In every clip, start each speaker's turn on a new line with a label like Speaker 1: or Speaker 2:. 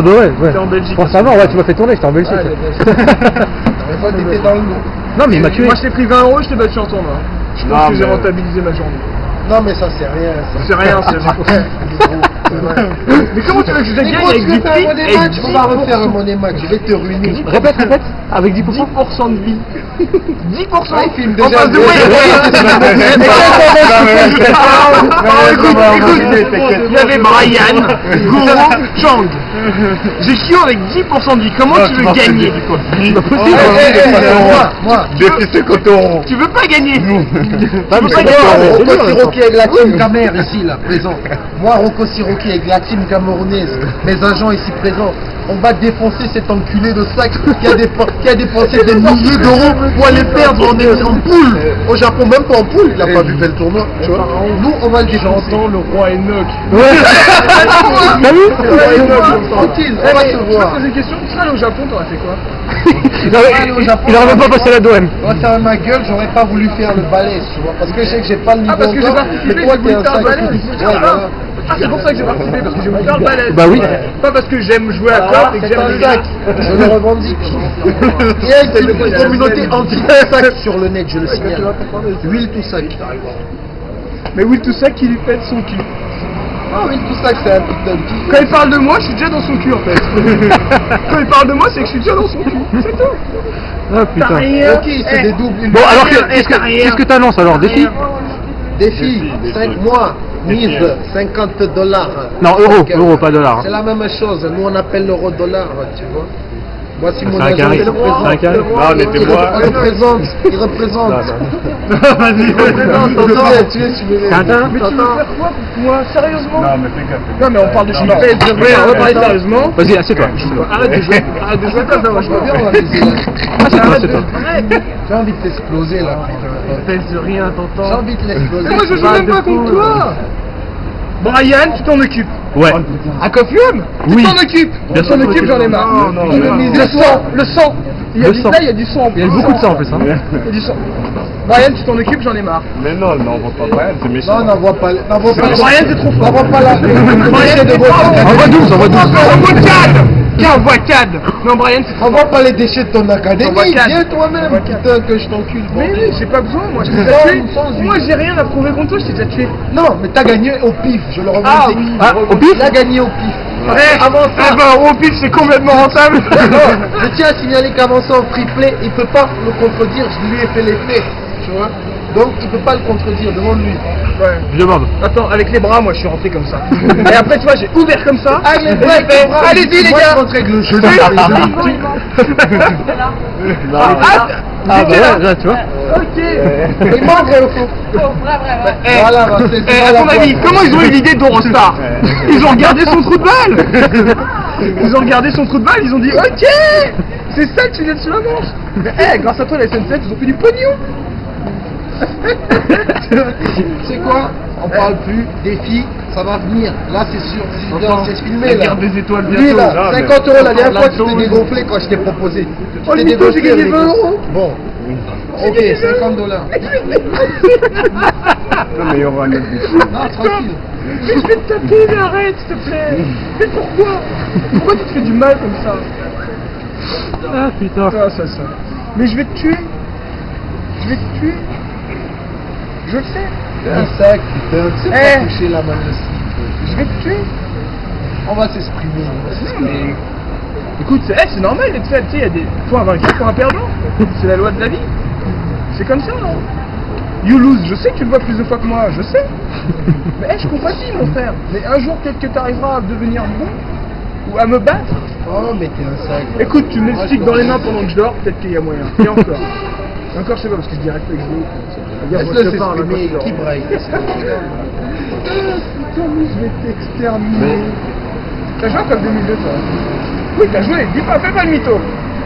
Speaker 1: bah ouais.
Speaker 2: T'es en Belgique.
Speaker 1: Bon, ça va, ouais, tu m'as fait tourner, j'étais en Belgique.
Speaker 3: La fois t'étais dans le lot.
Speaker 1: Non, mais il m'a tué.
Speaker 2: Moi, je t'ai pris 20 €, je t'ai battu en tournoi. Je pense que j'ai rentabilisé ma journée.
Speaker 3: Non mais ça c'est rien.
Speaker 2: C'est rien, c'est rien. Mais comment tu veux que je te gagne avec
Speaker 3: tu veux faire un money match? On va
Speaker 2: 10%?
Speaker 3: refaire un money match, je vais te ruiner.
Speaker 1: Répète, avec 10%.
Speaker 2: 10% de vie. 10%.
Speaker 3: Ah, il filme
Speaker 2: En
Speaker 3: déjà
Speaker 2: face de
Speaker 3: le-
Speaker 2: moi, il y avait Brian, Goro, Chang. J'ai Kyo avec 10% de vie. Comment tu veux gagner?
Speaker 1: C'est pas possible.
Speaker 3: Moi.
Speaker 4: Déficit coton.
Speaker 2: Tu veux pas gagner?
Speaker 1: Ah, mais
Speaker 2: pas
Speaker 1: c'est
Speaker 2: gagner.
Speaker 1: pas-
Speaker 3: Rocco Siroki avec la team Camer ici, là, présent. Moi, Rocco Siroki avec la team camerounaise, mes agents ici présents. On va défoncer cet enculé de sac qui a dépensé des milliers d'euros pour aller perdre en poule. Au Japon, même pas en poule, il a pas vu le tournoi. Tu vois. Nous, on va le défoncer.
Speaker 2: J'entends le roi Enoch.
Speaker 1: T'as vu?
Speaker 3: Tranquille, on va se
Speaker 2: Je vais
Speaker 3: voir.
Speaker 2: te poser une question. Tu serais allé au Japon, t'aurais fait quoi?
Speaker 1: Non, mais il aurait même pas passé la douane.
Speaker 3: Moi, fermer ma gueule, j'aurais pas voulu faire le balèze, tu vois. Parce que je sais que j'ai pas le niveau
Speaker 2: Ah, parce que j'ai
Speaker 3: encore,
Speaker 2: participé,
Speaker 3: mais toi,
Speaker 2: j'ai
Speaker 3: t'es
Speaker 2: voulu
Speaker 3: un
Speaker 2: faire le
Speaker 3: sac.
Speaker 2: balèze.
Speaker 3: Ouais, voilà.
Speaker 2: Ah, c'est pour ça que j'ai participé, parce que j'ai voulu faire le balèze.
Speaker 1: Bah oui.
Speaker 2: Pas parce que j'aime jouer à corde et que
Speaker 3: C'est
Speaker 2: j'aime
Speaker 3: un
Speaker 2: le
Speaker 3: sac, je le revendique. Il y a une communauté anti-sac sur le net, je le signale. Will to sac.
Speaker 2: Mais oui, tout ça qui lui pète son cul.
Speaker 3: Ah, Will to sac, c'est un putain de qui.
Speaker 2: Quand il parle de moi, je suis déjà dans son cul en fait. Quand il parle de moi, c'est que je suis déjà dans son cul. C'est tout.
Speaker 1: Ah putain.
Speaker 3: Ok, c'est des doubles.
Speaker 1: Bon, alors qu'est-ce que t'annonces alors? Défi?
Speaker 3: Défi, 5 mois, mise, $50.
Speaker 1: Non, euros, pas dollars.
Speaker 3: C'est la même chose, nous on appelle l'euro dollar, tu vois. Voici mon
Speaker 1: un
Speaker 3: agent,
Speaker 1: carré.
Speaker 3: il représente.
Speaker 1: C'est un carré.
Speaker 4: Non, on était moi.
Speaker 3: Il représente.
Speaker 1: Vas-y,
Speaker 3: Il représente, t'entends, tu es,
Speaker 1: Tintin.
Speaker 2: Mais tu veux faire quoi pour moi? Sérieusement?
Speaker 4: Non, mais fais gaffe.
Speaker 2: Non, mais on parle de chez on va parler sérieusement.
Speaker 1: Vas-y, assieds-toi.
Speaker 2: Arrête de jouer. Arrête de jouer comme ça, moi je
Speaker 3: Viens,
Speaker 2: vois
Speaker 3: on va
Speaker 2: bien.
Speaker 3: baiser là.
Speaker 1: Assieds-toi,
Speaker 2: Arrête de.
Speaker 1: assieds-toi.
Speaker 2: Arrête.
Speaker 3: J'ai envie de t'exploser là.
Speaker 2: Pèse rien,
Speaker 3: J'ai
Speaker 2: t'entends?
Speaker 3: envie de l'exploser.
Speaker 2: Mais moi je joue même pas contre toi. Brian, tu t'en occupes.
Speaker 1: Ouais.
Speaker 2: À Cofium?
Speaker 1: Oui.
Speaker 2: Tu t'en occupes.
Speaker 1: Bien
Speaker 2: Tu
Speaker 1: sûr,
Speaker 2: t'en
Speaker 1: je
Speaker 2: occupes,
Speaker 1: m'occupe.
Speaker 2: j'en ai marre.
Speaker 4: Non, non,
Speaker 2: Il
Speaker 4: non.
Speaker 2: me mise le sang. Il y a
Speaker 1: Le
Speaker 2: du
Speaker 1: sang.
Speaker 2: là, il y a du sang en plus.
Speaker 1: Il y a beaucoup de sang en plus, hein.
Speaker 2: Il y a du sang. Brian, tu t'en occupes, j'en ai marre.
Speaker 4: Mais non, on voit pas Brian, c'est méchant.
Speaker 3: Non, n'envoie pas. N'envoie pas.
Speaker 2: Brian, c'est trop fort.
Speaker 3: N'envoie pas la.
Speaker 2: Brian,
Speaker 3: de
Speaker 2: c'est trop fort.
Speaker 1: Envoie 12, envoie 12.
Speaker 2: Envoie Cad. Tiens, envoie Cad. Non, Brian, c'est trop
Speaker 3: Envoie pas les déchets de ton
Speaker 2: Envoie
Speaker 3: académie.
Speaker 2: quatre.
Speaker 3: Viens toi-même.
Speaker 2: Envoie quatre.
Speaker 3: Putain, que je t'encule.
Speaker 2: Mais
Speaker 3: bordel.
Speaker 2: j'ai pas besoin, moi je t'ai déjà
Speaker 3: Sans-
Speaker 2: tué.
Speaker 3: sans huile.
Speaker 2: Moi j'ai rien à prouver contre toi, je t'ai déjà tué.
Speaker 3: Non, mais t'as gagné au pif, je le revendique.
Speaker 2: Ah oui.
Speaker 1: Ah, au pif?
Speaker 3: Il a gagné au pif.
Speaker 2: Avant ça, au pif c'est complètement rentable.
Speaker 3: Non, je tiens à signaler qu'avant ça, en free play, il peut pas le contredire, je lui ai fait les faits, tu vois. Donc, il peut pas le contredire, demande-lui.
Speaker 2: Ouais.
Speaker 1: Je demande.
Speaker 2: Attends, avec les bras, moi je suis rentré comme ça. Et après, tu vois, j'ai ouvert comme ça.
Speaker 3: Avec les
Speaker 2: et
Speaker 3: bras,
Speaker 2: j'ai fait, allez-y les
Speaker 3: moi,
Speaker 2: gars.
Speaker 3: je rentre avec le genou.
Speaker 1: Ah bah ouais, là, tu vois.
Speaker 2: Ok.
Speaker 3: Il manque au fond.
Speaker 2: Eh,
Speaker 3: Voilà, bah, c'est
Speaker 2: à
Speaker 3: la
Speaker 2: ton avis,
Speaker 3: boîte.
Speaker 2: comment ils ont eu l'idée d'Eurostar? Ils ont regardé son trou de balle. Ils ont regardé son trou de balle, ils ont dit ok, c'est ça que tu viens dessus la manche. Mais eh, grâce à toi, la SNCF, ils ont fait du pognon.
Speaker 3: C'est quoi? On parle plus, défi, ça va venir. Là, c'est sûr, c'est filmé.
Speaker 2: La
Speaker 3: Là.
Speaker 2: guerre des étoiles
Speaker 3: Lui,
Speaker 2: bientôt.
Speaker 3: là, 50 € la dernière fois, tu t'es dégonflé quand je t'ai proposé.
Speaker 2: Oh, le mytho, j'ai gagné 20 €.
Speaker 3: Bon. Ok, 50 $.
Speaker 4: Non, mais il y aura un autre but.
Speaker 3: Non, tranquille.
Speaker 2: Mais je vais te taper, mais arrête, s'il te plaît. Mais pourquoi? Pourquoi tu te fais du mal comme ça?
Speaker 1: Ah putain.
Speaker 2: Ça. Mais je vais te tuer. Je vais te tuer. Je le sais.
Speaker 3: C'est un sac, putain, tu sais
Speaker 2: Eh.
Speaker 3: pas toucher la main aussi.
Speaker 2: Je vais te tuer.
Speaker 3: On va s'exprimer.
Speaker 2: Mais écoute, c'est normal d'être fait. Tu sais, il y a des. Faut un vainqueur, faut un perdant. C'est la loi de la vie. C'est comme ça, non? You lose, je sais que tu le vois plus de fois que moi, je sais. Mais je compatis, mon frère. Mais un jour, peut-être que tu arriveras à devenir bon ou à me battre.
Speaker 3: Oh, mais t'es un sac.
Speaker 2: Écoute, tu me le sticks dans les mains pendant que je dors, peut-être qu'il y a moyen. Et encore. Et encore, je sais pas, parce que je dirais pas que je joue.
Speaker 3: Laisse-le s'exprimer, qui braille.
Speaker 2: Putain, mais je vais t'exterminer. T'as joué comme 2002, toi? Oui, t'as joué. Dis pas, fais pas le mytho.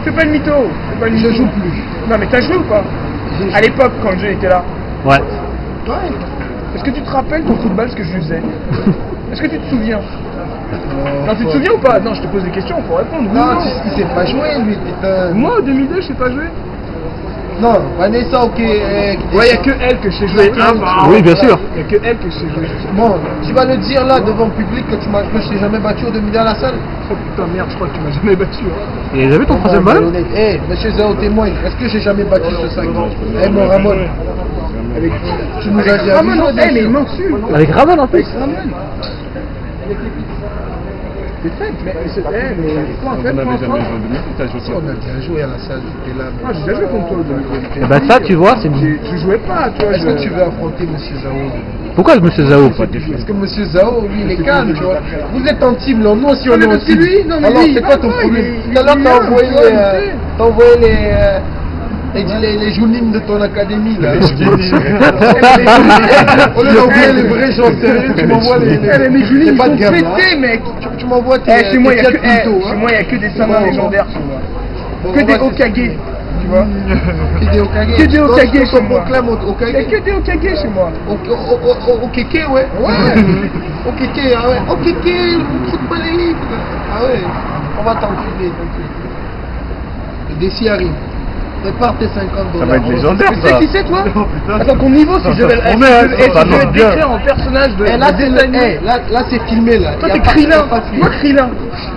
Speaker 2: Fais pas le mytho. Fais pas le
Speaker 3: Je
Speaker 2: mytho.
Speaker 3: joue plus.
Speaker 2: Non, mais t'as joué ou pas? À l'époque, quand le jeu était là.
Speaker 1: Ouais.
Speaker 3: Ouais.
Speaker 2: Est-ce que tu te rappelles ton football, ce que je faisais? Est-ce que tu te souviens? Non, tu te souviens ou pas? Non, je te pose des questions, faut répondre. Oui ou
Speaker 3: Non, il sait pas jouer, lui, putain.
Speaker 2: Moi, en 2002, je sais pas jouer.
Speaker 3: Non, Vanessa, ok.
Speaker 2: Ouais, y a que elle que je sais jouer.
Speaker 1: Oui, bien sûr.
Speaker 2: Y a que elle que je sais jouer.
Speaker 3: Bon, tu vas le dire là devant le public que je t'ai jamais battu au demi à la salle.
Speaker 2: Oh putain, merde, je crois que tu m'as jamais battu. Hein.
Speaker 1: Et j'avais ton troisième
Speaker 3: Ah,
Speaker 1: balle.
Speaker 3: malhonnête. Monsieur Zao témoigne, est-ce que j'ai jamais battu ce sac? Eh mon Ramon, avec tu nous as dit
Speaker 2: Ramon, mais il m'insulte.
Speaker 1: Avec Ramon en plus.
Speaker 2: Ramon. C'est fait, mais quoi en
Speaker 4: On
Speaker 2: fait,
Speaker 4: n'avait
Speaker 2: quoi,
Speaker 4: jamais joué de demi, t'as joué
Speaker 3: Si, on a bien joué à la salle, j'étais là.
Speaker 2: Ah, j'ai déjà joué contre toi au demi.
Speaker 1: Bah ça, tu vois, c'est une...
Speaker 2: Je jouais pas, tu vois.
Speaker 3: Est-ce que tu veux affronter Monsieur Zao?
Speaker 1: Pourquoi je me suis Zao?
Speaker 3: Parce que Monsieur Zao, lui, il est calme, tu vois. Vous êtes en team, là, nous aussi on est
Speaker 2: mais
Speaker 3: en
Speaker 2: parce que
Speaker 3: team.
Speaker 2: lui, non, mais
Speaker 3: alors
Speaker 2: lui,
Speaker 3: c'est
Speaker 2: il
Speaker 3: quoi
Speaker 2: va
Speaker 3: ton
Speaker 2: pas,
Speaker 3: problème?
Speaker 2: il-
Speaker 3: Tout à l'heure
Speaker 2: il
Speaker 3: t'as
Speaker 2: vient,
Speaker 3: envoyé
Speaker 2: tu vois,
Speaker 3: les journines de ton académie, là.
Speaker 4: Les journines.
Speaker 3: Au lieu d'envoyer les vrais gens sérieux, tu m'envoies les...
Speaker 2: Mes journées,
Speaker 3: c'est
Speaker 2: ils
Speaker 3: pas
Speaker 2: sont
Speaker 3: de gamme, hein.
Speaker 2: pétés, mec.
Speaker 3: Tu m'envoies tes...
Speaker 2: Chez moi, il y a
Speaker 3: tes
Speaker 2: que
Speaker 3: Fiat Punto,
Speaker 2: chez
Speaker 3: hein.
Speaker 2: moi, il y a que des samans légendaires chez moi.
Speaker 3: Bon,
Speaker 2: Que
Speaker 3: on
Speaker 2: des
Speaker 3: va-
Speaker 2: Okage, tu vois.
Speaker 3: Que des Okage.
Speaker 2: Que des Okage
Speaker 3: Donc,
Speaker 2: chez
Speaker 3: on
Speaker 2: moi.
Speaker 3: proclame
Speaker 2: Il y a
Speaker 3: Okage.
Speaker 2: que des Okage chez moi.
Speaker 3: Okeke, ouais. Okeke, ah ouais. Okeke, le truc pas les livres. Ah ouais. On va t'enculer, t'enculer. Le défi arrive. Prépare tes $50.
Speaker 4: Ça va être légendaire,
Speaker 2: Tu sais
Speaker 4: ça.
Speaker 2: qui c'est, toi? Attends, ton niveau, si je devais
Speaker 4: ça annonce bien.
Speaker 2: décrire en personnage de
Speaker 3: Eh, là,
Speaker 2: dessin animé.
Speaker 3: là c'est filmé, là.
Speaker 2: Toi,
Speaker 3: Y a
Speaker 2: t'es
Speaker 3: pas- y a
Speaker 2: Krillin.
Speaker 3: pas de
Speaker 2: Moi,
Speaker 3: film.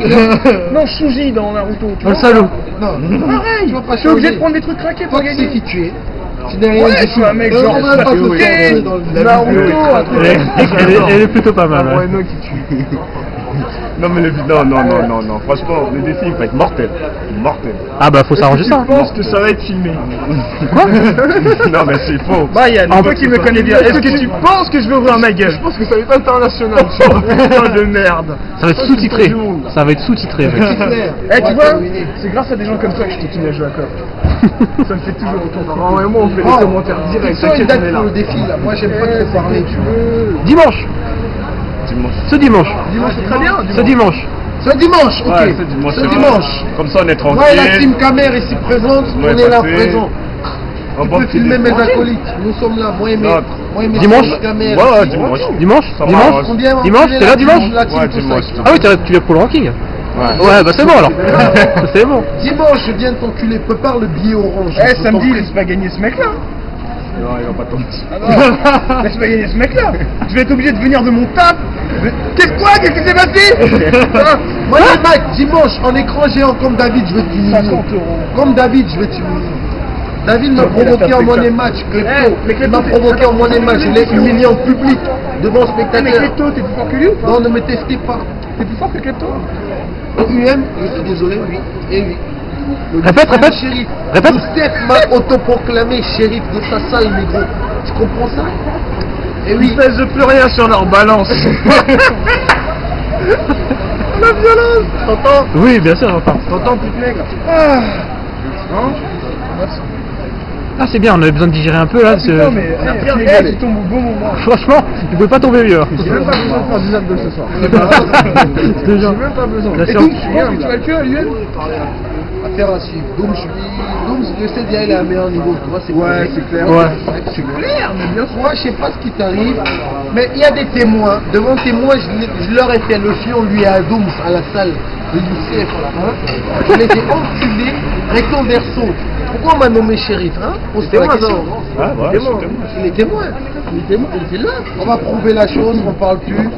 Speaker 2: Krillin. Non, Shuji dans Naruto. Tu
Speaker 1: Oh le
Speaker 2: vois.
Speaker 1: salaud.
Speaker 3: Non,
Speaker 2: Pareil.
Speaker 3: tu vas pas
Speaker 2: Je suis obligé
Speaker 3: changer.
Speaker 2: de prendre des trucs craqués
Speaker 3: Toi,
Speaker 2: pour
Speaker 3: tu sais
Speaker 2: gagner.
Speaker 3: qui tu es. Tu n'es rien
Speaker 2: Ouais,
Speaker 3: du
Speaker 2: je suis
Speaker 3: tout.
Speaker 2: un mec
Speaker 3: On
Speaker 2: genre
Speaker 3: va pas se
Speaker 2: Sasuke,
Speaker 3: sortir dans le
Speaker 2: Naruto, un truc
Speaker 1: Elle est plutôt pas mal.
Speaker 2: Ah,
Speaker 1: ouais.
Speaker 2: ouais, non, qui tue.
Speaker 4: Non, mais non, franchement, le défi il va être mortel. Mortel.
Speaker 1: Ah bah faut s'arranger ça.
Speaker 2: Je pense que ça va être filmé.
Speaker 1: Quoi?
Speaker 4: Non, mais c'est faux.
Speaker 2: Bah Yann,
Speaker 1: Ah,
Speaker 2: toi qui me connais bien, est-ce que tu penses que je vais ouvrir ma gueule? Je pense que ça va être international, tu vois. Putain de merde.
Speaker 1: Ça va être sous-titré. Ça va être sous-titré. mec.
Speaker 2: Eh, tu vois, c'est grâce à des gens comme toi que je continue à jouer à COP. Ça me fait toujours autant. Non, moi, on fait des commentaires directs.
Speaker 3: Fixons une date pour le défi, là. Moi, j'aime pas te parler, tu vois.
Speaker 1: Dimanche.
Speaker 4: Dimanche.
Speaker 1: Ce dimanche.
Speaker 2: Dimanche, c'est très bien.
Speaker 1: Ce dimanche.
Speaker 3: Ce dimanche, ok.
Speaker 4: Ouais, c'est dimanche.
Speaker 3: Ce
Speaker 4: c'est
Speaker 3: dimanche.
Speaker 4: bon. Comme ça, on est tranquille.
Speaker 3: Moi et la team Camer ici présente, on
Speaker 4: Ouais,
Speaker 3: est là
Speaker 4: passé.
Speaker 3: présent.
Speaker 4: Un
Speaker 3: Tu
Speaker 4: bon
Speaker 3: peux
Speaker 4: petit
Speaker 3: filmer mes
Speaker 4: défi.
Speaker 3: acolytes. Nous sommes là, moi et mes...
Speaker 4: Non.
Speaker 3: moi et mes
Speaker 1: Dimanche.
Speaker 3: team Camer.
Speaker 4: Ouais,
Speaker 3: ici.
Speaker 4: dimanche.
Speaker 1: Dimanche.
Speaker 4: Ça
Speaker 1: Dimanche.
Speaker 4: m'arrange.
Speaker 3: On vient
Speaker 1: Dimanche,
Speaker 3: enculer
Speaker 1: t'es
Speaker 3: la
Speaker 1: là
Speaker 3: team-
Speaker 1: dimanche
Speaker 3: la team
Speaker 4: Ouais,
Speaker 3: Toussaint.
Speaker 4: dimanche.
Speaker 1: Ah oui, tu viens pour le ranking.
Speaker 4: Ouais.
Speaker 1: Ouais, bah c'est bon alors. C'est bon.
Speaker 3: Dimanche, je viens t'enculer. Prépare le billet orange.
Speaker 2: Eh,
Speaker 3: Je
Speaker 2: samedi,
Speaker 3: t'en
Speaker 2: laisse pas gagner ce mec-là.
Speaker 4: Non, il va pas tomber.
Speaker 2: Ah non, laisse pas gagner ce mec-là. Je vais être obligé de venir de mon taf. Qu'est-ce qui s'est passé?
Speaker 3: Moi, les mecs, dimanche, en écran géant comme David, je vais t'humilier.
Speaker 2: 50 €.
Speaker 3: Comme David, je vais t'humilier. David m'a
Speaker 2: Ok, la
Speaker 3: provoqué en
Speaker 2: perfection.
Speaker 3: money match.
Speaker 2: Eh,
Speaker 3: Crypto.
Speaker 2: mais
Speaker 3: Il
Speaker 2: Crypto,
Speaker 3: m'a
Speaker 2: t'es-
Speaker 3: provoqué en money match. Je l'ai humilié en public, devant
Speaker 2: Ah, mais
Speaker 3: spectateurs.
Speaker 2: Klepto, t'es plus fort que lui ou pas?
Speaker 3: Non, ne me testez pas.
Speaker 2: T'es plus fort que Klepto?
Speaker 3: UM, je suis désolé, oui. Et oui.
Speaker 1: Répète.
Speaker 3: Shérif.
Speaker 1: Répète.
Speaker 3: Youssef m'a autoproclamé shérif de sa salle, négro. Tu comprends ça? Et oui.
Speaker 2: Ils pèsent plus rien sur leur balance. La violence.
Speaker 3: T'entends?
Speaker 1: Oui, bien sûr, j'entends.
Speaker 3: T'entends, pute nègre?
Speaker 2: Ah. Non.
Speaker 1: Ah c'est bien, on avait besoin de digérer un peu là.
Speaker 2: Putain, mais tu tombes au bon moment.
Speaker 1: Franchement, il pouvait pas tomber mieux.
Speaker 2: J'ai même pas besoin de faire du zap de ce soir.
Speaker 1: Je te
Speaker 2: J'ai
Speaker 1: jure.
Speaker 2: même pas besoin.
Speaker 1: Bien
Speaker 2: Et
Speaker 1: sûr.
Speaker 2: donc, tu penses que tu vas le tuer à l'UN?
Speaker 3: Affaire à suivre. Doom, je sais déjà, il est à un meilleur niveau. Tu vois, c'est
Speaker 2: Ouais, c'est clair.
Speaker 1: Ouais.
Speaker 3: C'est
Speaker 2: Clair, mais bien sûr.
Speaker 3: Moi, je sais pas ce qui t'arrive, mais il y a des témoins. Devant témoins, je leur ai fait le fion, lui, à Dooms, à la salle de Youssef. Hein. Je l'ai enculé, recto verso. Pourquoi on m'a nommé shérif, hein? Pose-toi la question.
Speaker 4: Ah, ouais,
Speaker 3: Il est témoin. Il est témoin. Il était là. On va prouver la chose, on parle plus.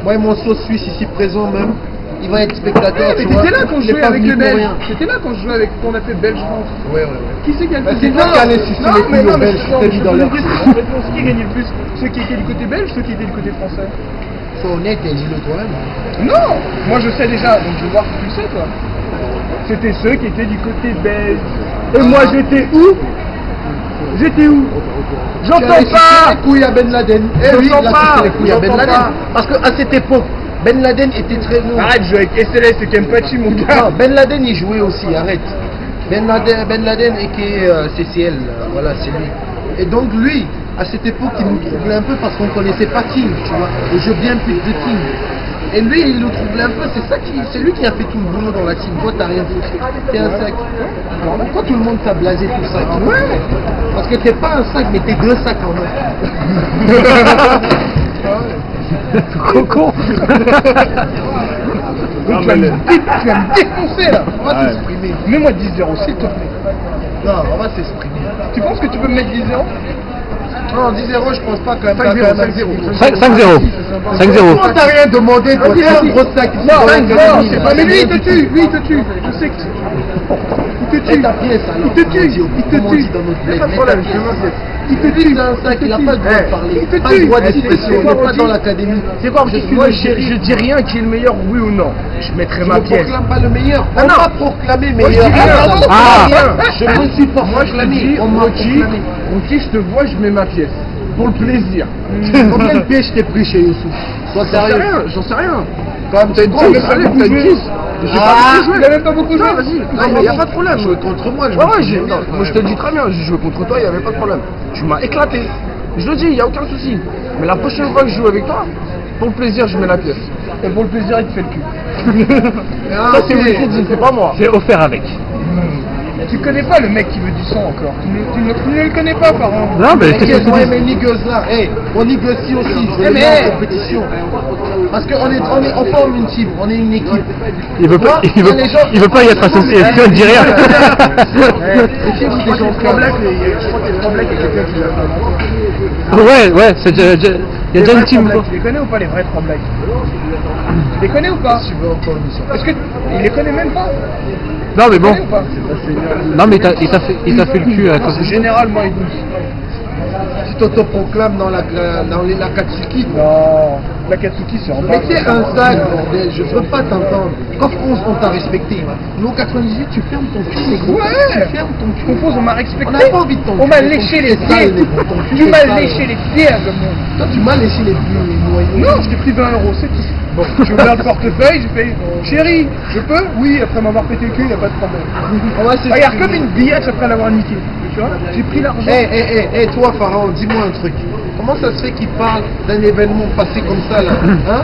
Speaker 3: Moi et mon sauce suisse ici présent même, il va être spectateur.
Speaker 2: Mais
Speaker 3: tu vois.
Speaker 2: t'étais là quand je
Speaker 3: Il est
Speaker 2: jouais
Speaker 3: pas
Speaker 2: avec
Speaker 3: venu
Speaker 2: les
Speaker 3: pour
Speaker 2: Belges.
Speaker 3: rien.
Speaker 2: T'étais là quand je jouais avec qu'on a fait Belge France.
Speaker 3: Ouais.
Speaker 2: Qui c'est qui a le
Speaker 3: Bah,
Speaker 2: plus
Speaker 3: c'est toi qui allais sucer les couilles aux Belges, je t'ai dit dans leur
Speaker 2: C'est qui gagnait le plus? Ceux qui étaient du côté belge, ceux qui étaient du côté français?
Speaker 3: Sois honnête et dis-le toi-même.
Speaker 2: Non! Moi je sais déjà, donc je vais voir si tu le sais toi. C'était ceux qui étaient du côté belge. Et moi j'étais où? J'étais où?
Speaker 3: Tu allais
Speaker 2: J'entends
Speaker 3: sucer
Speaker 2: pas!
Speaker 3: les couilles à Ben Laden. Eh oui,
Speaker 2: J'entends
Speaker 3: il a
Speaker 2: pas,
Speaker 3: sucé les couilles à Ben
Speaker 2: j'entends
Speaker 3: Laden.
Speaker 2: pas.
Speaker 3: Parce qu'à cette époque, Ben Laden était très lourd.
Speaker 2: Arrête de jouer avec SLS et Kempachi mon gars!
Speaker 3: Non, Ben Laden il jouait aussi, arrête. Ben Laden et qui est CCL, voilà, c'est lui. Et donc lui, à cette époque, il nous troublait un peu parce qu'on connaissait pas King, tu vois, le jeu bien plus de King. Et lui, il nous troublait un peu, c'est lui qui a fait tout le boulot dans la team. Toi, t'as rien foutu. T'es un sac. Pourquoi tout le monde t'a blasé tout ça? Ouais. Parce que t'es pas un sac, mais t'es deux sacs en un.
Speaker 1: Coco.
Speaker 2: Donc tu vas me défoncer là!
Speaker 3: On va
Speaker 4: Ouais.
Speaker 3: t'exprimer.
Speaker 2: Mets-moi 10-0 s'il te plaît.
Speaker 3: Non, on va s'exprimer.
Speaker 2: Tu penses que tu peux me mettre 10-0?
Speaker 3: Non, 10-0, je pense pas quand même.
Speaker 2: 5-0,
Speaker 1: 5-0. 5-0.
Speaker 3: Comment t'as rien demandé, toi? T'es un gros sac.
Speaker 2: Non, c'est pas. Mais lui, il te tue. Lui, il te tue. Je sais que. Il te tue.
Speaker 3: Et ta pièce, alors.
Speaker 2: Il te tue.
Speaker 3: Comment on dit dans notre
Speaker 2: Il
Speaker 3: bled?
Speaker 2: pas de problème, je vais m'inquiéter. Il te
Speaker 3: Lui,
Speaker 2: tue.
Speaker 3: c'est un sac, il a pas le droit de parler.
Speaker 2: Il te
Speaker 3: Pas le
Speaker 2: tue.
Speaker 3: droit d'expression, il n'est pas dans l'académie.
Speaker 2: C'est quoi,
Speaker 3: Je suis
Speaker 2: moi,
Speaker 3: le
Speaker 2: je
Speaker 3: chéri.
Speaker 2: dis rien qui est le meilleur, oui ou non. Je mettrai
Speaker 3: Je
Speaker 2: ma
Speaker 3: ne
Speaker 2: pièce.
Speaker 3: proclame pas le meilleur.
Speaker 2: Ah
Speaker 3: On
Speaker 2: non.
Speaker 3: m'a proclamé
Speaker 2: Moi, je
Speaker 3: meilleur.
Speaker 2: dis rien.
Speaker 1: Ah.
Speaker 3: Je ne suis pas
Speaker 2: Moi, je te
Speaker 3: proclamé.
Speaker 2: dis,
Speaker 3: On m'a
Speaker 2: Rocky,
Speaker 3: proclamé.
Speaker 2: Rocky, je te vois, je mets ma pièce. Pour le plaisir.
Speaker 3: Combien de pièces je t'ai pris chez Youssouf? Sois
Speaker 2: J'en sais
Speaker 3: sérieux.
Speaker 2: rien, j'en sais rien.
Speaker 3: Quand même, t'as une
Speaker 2: Oh, mais
Speaker 3: pièce.
Speaker 2: t'as même pas beaucoup joué. J'ai pas beaucoup joué. Il a même pas beaucoup joué. Vas-y. Non, mais y a pas de problème.
Speaker 3: Jouer contre moi, je
Speaker 2: Ouais,
Speaker 3: me
Speaker 2: ouais,
Speaker 3: suis dit,
Speaker 2: non, moi je te le dis très bien, j'ai joué contre toi, il n'y avait pas de problème. Tu m'as éclaté. Je le dis, il n'y a aucun souci. Mais la prochaine fois que je joue avec toi, pour le plaisir, je mets la pièce. Et pour le plaisir, il te fait le cul.
Speaker 3: Ah,
Speaker 2: Ça, c'est
Speaker 3: ok.
Speaker 2: Wikidine, c'est pas moi.
Speaker 1: C'est offert avec.
Speaker 2: Tu connais pas le mec qui veut du sang encore. Tu ne le connais pas, par exemple.
Speaker 1: Non, mais
Speaker 3: T'inquiète, moi et mes niggas là, hey, on négocie aussi, je vais les mettre en compétition. Parce qu'on forme une team, on est une équipe.
Speaker 1: il veut pas, il veut pas y être associé. Tu ne dis rien.
Speaker 3: C'est qui vous des gens
Speaker 2: Je crois qu'il y a Tremblay qui est quelqu'un qui l'a fait.
Speaker 1: Ouais, c'est déjà, il y a déjà une team.
Speaker 2: Tremblay, tu les connais ou pas les vrais Tremblay? Tu les connais ou pas?
Speaker 3: Tu veux encore une mission?
Speaker 2: Parce que il les connaît même pas.
Speaker 1: Non, mais
Speaker 2: Tu
Speaker 1: bon.
Speaker 2: connais ou pas?
Speaker 1: Non, mais il t'a fait le cul à cause de ça.
Speaker 2: Généralement il bouge.
Speaker 3: Tu t'autoproclames dans la Katsuki.
Speaker 2: Non, la Katsuki c'est en bas.
Speaker 3: Mais t'es un sac, bordel, je veux pas t'entendre. Qu'en France, on t'a respecté. Nous, en 98, tu fermes ton cul, négro.
Speaker 2: Ouais.
Speaker 3: Tu fermes ton cul.
Speaker 2: Compose, on m'a respecté.
Speaker 3: On n'a pas envie de ton
Speaker 2: On
Speaker 3: cul.
Speaker 2: m'a
Speaker 3: Ton
Speaker 2: léché
Speaker 3: cul
Speaker 2: les
Speaker 3: est sale,
Speaker 2: pieds.
Speaker 3: négro. Ton cul
Speaker 2: Tu
Speaker 3: est
Speaker 2: m'as
Speaker 3: sale.
Speaker 2: léché les pieds à le monde.
Speaker 3: Toi, tu m'as léché les noyaux.
Speaker 2: Non, je t'ai pris 20 euros, c'est tout. Bon, j'ai ouvert le portefeuille, j'ai fait chérie, je peux? Oui, après m'avoir pété le cul, y a pas de problème.
Speaker 3: On va s'exprimer.
Speaker 2: Regarde, comme une billette après l'avoir niqué. Tu vois? J'ai pris l'argent.
Speaker 3: Eh, toi, Pharaon, dis-moi un truc. Comment ça se fait qu'il parle d'un événement passé comme ça, là hein?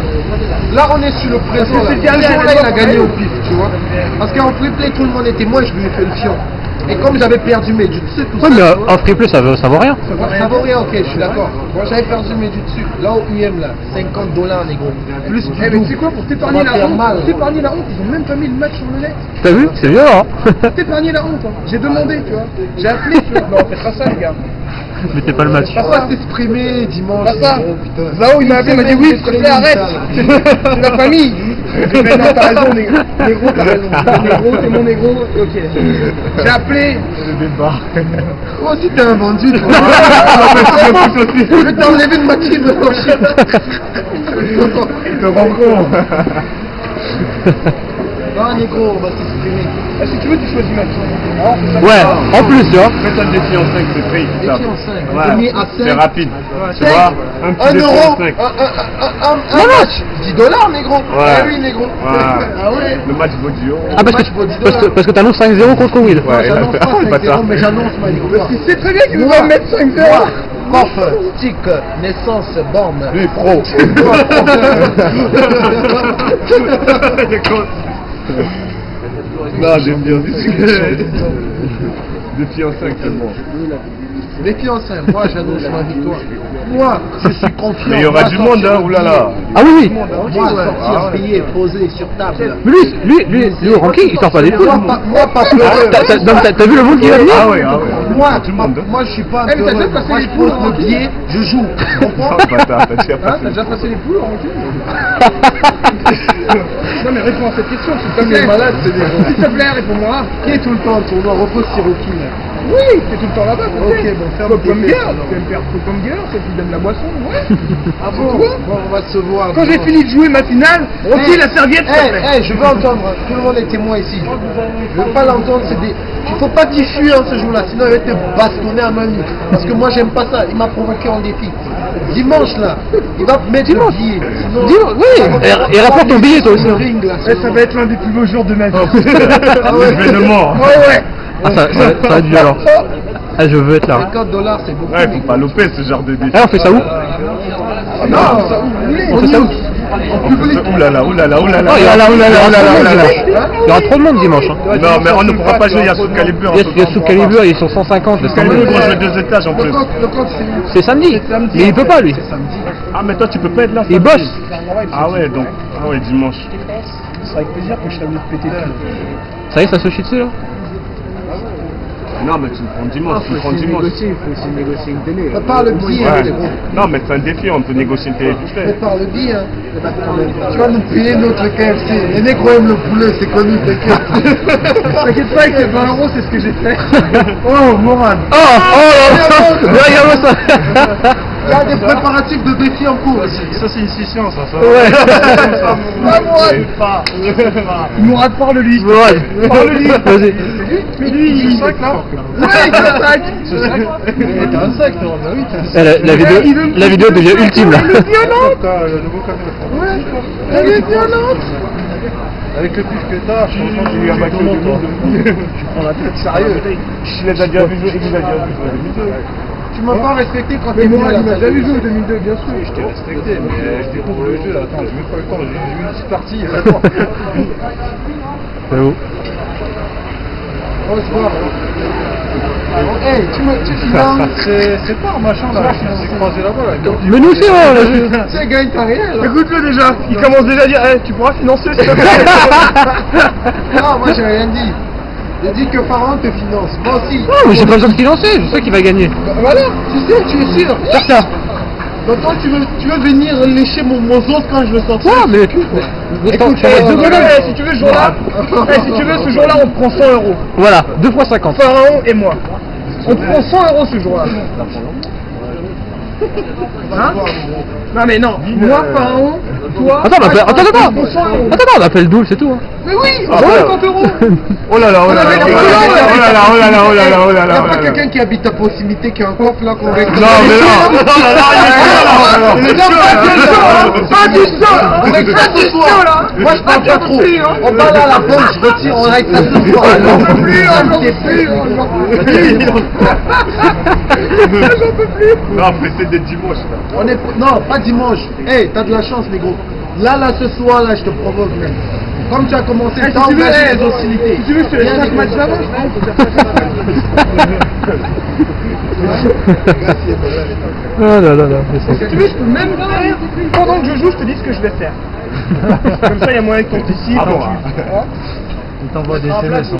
Speaker 3: Là, on est sur le présent,
Speaker 2: Parce que
Speaker 3: là.
Speaker 2: c'est le dernier
Speaker 3: Ce jour-là, il a
Speaker 2: événement
Speaker 3: gagné
Speaker 2: pour
Speaker 3: au pif, tu vois. Parce qu'en free play, tout le monde était moi, je lui ai fait le fion. Et comme j'avais perdu mes jutsu, tout
Speaker 1: Ouais, mais
Speaker 3: ça, tu vois,
Speaker 1: en free play, ça vaut rien.
Speaker 3: ça vaut rien, ok, je suis d'accord. J'avais perdu mes jutsu. Là, au IM, là, $50, négro. Plus du
Speaker 2: Eh, mais tu sais quoi, pour t'épargner la honte,
Speaker 3: mal.
Speaker 2: ils ont même pas mis le match sur le net.
Speaker 1: T'as vu? C'est violent. Hein.
Speaker 2: T'épargner la honte, hein. J'ai demandé, tu vois. J'ai appelé, tu vois. Non, faites pas ça, les gars.
Speaker 1: Mettez pas le match.
Speaker 3: On va s'exprimer dimanche.
Speaker 2: Pas ça.
Speaker 3: négro, putain.
Speaker 2: Zao, il m'a appelé, il m'a dit oui, s'il te plaît, arrête. C'est la famille. J'ai fait, non, t'as raison, négro. Négro, t'as raison. Négro, t'es mon négro. Ok. J'ai appelé.
Speaker 3: Toi aussi, t'es un vendu, toi. Je vais t'enlever de ma team de ton chien.
Speaker 4: te rends compte.
Speaker 3: Non, négro, on va s'exprimer.
Speaker 2: Si tu veux, tu choisis même.
Speaker 1: Ouais, en plus, tu vois.
Speaker 4: Faites un défi en 5, c'est très
Speaker 3: Défi
Speaker 4: équitable.
Speaker 3: en 5.
Speaker 4: Ouais,
Speaker 3: Premier à
Speaker 4: c'est
Speaker 3: 5.
Speaker 4: rapide. Tu vois, un petit
Speaker 3: 1
Speaker 4: défi
Speaker 3: euro,
Speaker 4: en 5.
Speaker 3: un match, $10, négro. Ah oui, négro. Ah ouais.
Speaker 4: Le match vaut 10 euros.
Speaker 1: Ah, parce que t'annonces 5-0 contre Will.
Speaker 3: Non, j'annonce
Speaker 4: Ouais,
Speaker 3: pas
Speaker 4: le
Speaker 3: 5-0,
Speaker 4: bâtard.
Speaker 3: mais j'annonce ma victoire.
Speaker 2: Il sait très bien qu'il veut
Speaker 3: Moi,
Speaker 2: pas me mettre 5-0.
Speaker 3: moi, Coff, stick, naissance, borne.
Speaker 4: Lui, pro. Non, défi en 10. Défi en 5 seulement.
Speaker 3: Défi en 5, moi j'annonce ma victoire. Moi, je suis confiant.
Speaker 4: Mais il y aura du monde, hein, oulala.
Speaker 1: Ah oui, oui.
Speaker 3: Moi, sortir, payer, poser sur table.
Speaker 1: Mais lui, Ranky, il sort pas des poules.
Speaker 3: Moi, pas peureux.
Speaker 1: T'as vu le monde qui va venir?
Speaker 4: Ah ouais, ah ouais.
Speaker 3: Moi,
Speaker 4: Tout le monde.
Speaker 3: moi, je suis pas
Speaker 2: Eh, mais t'as
Speaker 3: peureux.
Speaker 2: déjà passé
Speaker 3: Moi,
Speaker 2: les
Speaker 3: je
Speaker 2: poules,
Speaker 3: pose le
Speaker 2: Ranky
Speaker 3: billet, je joue. Tu comprends?
Speaker 4: Oh, bâtard, t'as déjà
Speaker 2: Hein,
Speaker 4: passé.
Speaker 2: t'as déjà passé les poules, Ranky? Non, mais réponds à cette question, s'il te
Speaker 3: Comme
Speaker 2: plaît.
Speaker 3: les malades, c'est des gens.
Speaker 2: S'il te plaît, réponds-moi.
Speaker 3: Qui est tout le temps au tournoi? Repose Siroki, là.
Speaker 2: Oui, t'es tout le temps là-bas.
Speaker 3: Ok, bon, ferme tes
Speaker 2: comme
Speaker 3: fesses,
Speaker 2: girl.
Speaker 3: alors.
Speaker 2: Tu aimes faire comme girl, c'est qui donne la boisson, ouais.
Speaker 3: Ah bon? Bon, on va se voir.
Speaker 2: Quand j'ai fini de jouer ma finale, Ranky, la serviette, s'il te plaît.
Speaker 3: Je veux entendre, tout le monde est témoin ici. Je veux pas l'entendre, c'est des... Il faut pas t'y fuir ce jour-là, sinon il va te bastonner à main nue. Parce que moi j'aime pas ça, il m'a provoqué en défi. Dimanche là, il va mettre le billet. Sinon,
Speaker 1: Oui, et rapporte ton billet toi aussi.
Speaker 3: le ring là.
Speaker 2: Eh, ça va être l'un des plus beaux jours de ma vie.
Speaker 3: Ah ouais.
Speaker 4: L'événement.
Speaker 2: Ouais.
Speaker 1: Ah, ça va être violent. Ah, je veux être là.
Speaker 3: $50 c'est beaucoup.
Speaker 4: Ouais, faut pas louper ce genre de défi.
Speaker 1: Ah, on fait ça où?
Speaker 3: Non,
Speaker 1: On fait ça où?
Speaker 4: Oulala, oulala, oulala.
Speaker 1: Oh, il y aura il y aura trop de monde dimanche. Hein.
Speaker 4: Non, mais on ne pourra pas jouer, il y a sous Calibur.
Speaker 1: Il y a sous Calibur, ils sont 150. laisse tomber.
Speaker 4: Calibur, on joue 2 étages en plus.
Speaker 3: Le compte c'est...
Speaker 1: C'est samedi. Mais il peut pas lui.
Speaker 4: Ah, mais toi, tu peux pas être là.
Speaker 1: Il
Speaker 4: samedi.
Speaker 1: bosse.
Speaker 4: Ah ouais, donc. Ah ouais, dimanche.
Speaker 2: Ce sera avec plaisir que je serai venu te péter le cul.
Speaker 1: Ça y est, ça se chie dessus là?
Speaker 4: Non, mais tu me prends dimanche, tu me prends dimanche.
Speaker 2: il faut aussi négocier une télé.
Speaker 3: Prépare le billet,
Speaker 4: Ouais.
Speaker 3: c'est gros.
Speaker 4: Non, mais c'est un défi, on peut négocier une télé vite fait.
Speaker 3: Prépare le billet, hein. Tu vas nous payer notre KFC. Les négros aiment le poulet, c'est connu, t'inquiète.
Speaker 2: T'inquiète pas, avec les 20 euros, c'est ce que j'ai fait. Oh, Moran.
Speaker 1: Oh, regarde-moi ça.
Speaker 3: Il y a des préparatifs de défi en cours aussi.
Speaker 4: Ça, c'est une science, ça.
Speaker 1: Ouais.
Speaker 3: Ah, Mourad.
Speaker 2: Mourad, parle-lui.
Speaker 1: Ouais.
Speaker 2: Parle-lui.
Speaker 1: Vas-y.
Speaker 2: Mais lui, il est 5 là. Ouais, il est 5.
Speaker 3: T'as un sac, toi. Bah oui, t'as un sac.
Speaker 1: Eh, la vidéo devient ultime là.
Speaker 2: Elle est violente.
Speaker 3: Le nouveau caméra.
Speaker 2: Ouais, elle est violente.
Speaker 3: Avec le pif que t'as, franchement, tu lui as
Speaker 4: pas
Speaker 3: ton nom, toi.
Speaker 2: Tu prends la tête sérieux.
Speaker 4: Je l'ai déjà vu jouer, il vous a déjà vu jouer.
Speaker 3: Tu m'as pas respecté quand
Speaker 2: Mais
Speaker 3: t'es venu
Speaker 2: Mourad,
Speaker 3: à
Speaker 2: il
Speaker 3: la
Speaker 2: m'a
Speaker 3: salle.
Speaker 2: déjà vu jouer en 2002, bien sûr.
Speaker 3: Je t'ai respecté, mais je découvre le jeu. Attends, j'ai même pas eu le temps, j'ai eu une petite partie.
Speaker 1: C'est où?
Speaker 3: On se voit. Hey, tu c'est pas un machin là, j'ai croisé là-bas là.
Speaker 1: Mais nous c'est bon là.
Speaker 3: Tu sais, gagne t'as rien là.
Speaker 2: Écoute-le déjà, il commence déjà à dire tu pourras financer s'il te plaît.
Speaker 3: Non, moi j'ai rien dit. J'ai dit que Pharaon te finance. Moi aussi.
Speaker 1: Non, mais j'ai pas besoin de financer, je sais qu'il va gagner.
Speaker 3: Voilà, tu sais, tu es sûr.
Speaker 1: Certain.
Speaker 3: Donc toi tu veux venir lécher mon os quand je veux sortir.
Speaker 1: Ouais, mais.
Speaker 3: Écoute,
Speaker 2: Si tu veux ce jour-là, si tu veux ce jour-là, on te prend 100 euros.
Speaker 1: Voilà, 2 fois 50.
Speaker 2: Pharaon et moi. On te prend 100 euros ce jour-là. Hein? Non mais non, moi Pharaon, toi.
Speaker 1: Attends, on appelle. Attends,
Speaker 2: on te prend 100 euros.
Speaker 1: on appelle Doul, c'est tout. Hein.
Speaker 2: Mais oui,
Speaker 4: Ah,
Speaker 2: 50 euros.
Speaker 4: Oh là là, oh là là, oh là là, oh là là, oh là là, oh là là, oh là
Speaker 3: Y'a
Speaker 4: là.
Speaker 3: pas quelqu'un qui habite à proximité qui a un coffre là qu'on règle.
Speaker 4: Non, mais non.
Speaker 2: Pas du sang.
Speaker 3: On règle ça ce soir. Moi je parle pas trop. On parle à la pompe, je retire, on règle ça ce soir.
Speaker 2: J'en peux plus, j'en peux plus.
Speaker 4: Non, mais c'est des dimanches là.
Speaker 3: On est... Non, pas dimanche. Hey, t'as de la chance, négro. Là, ce soir, là, je te provoque même. Comme tu as commencé,
Speaker 2: Si
Speaker 3: t'as
Speaker 2: tu veux,
Speaker 3: engagé les hostilités.
Speaker 2: si tu veux, je te laisse 5 matchs d'avance.
Speaker 1: Non, non, non, non.
Speaker 2: Si tu veux, je peux même faire, pendant que je joue, je te dis ce que je vais faire. Comme ça, il y a moyen que ton petit
Speaker 4: Ah bon,
Speaker 2: il t'envoie des SMS.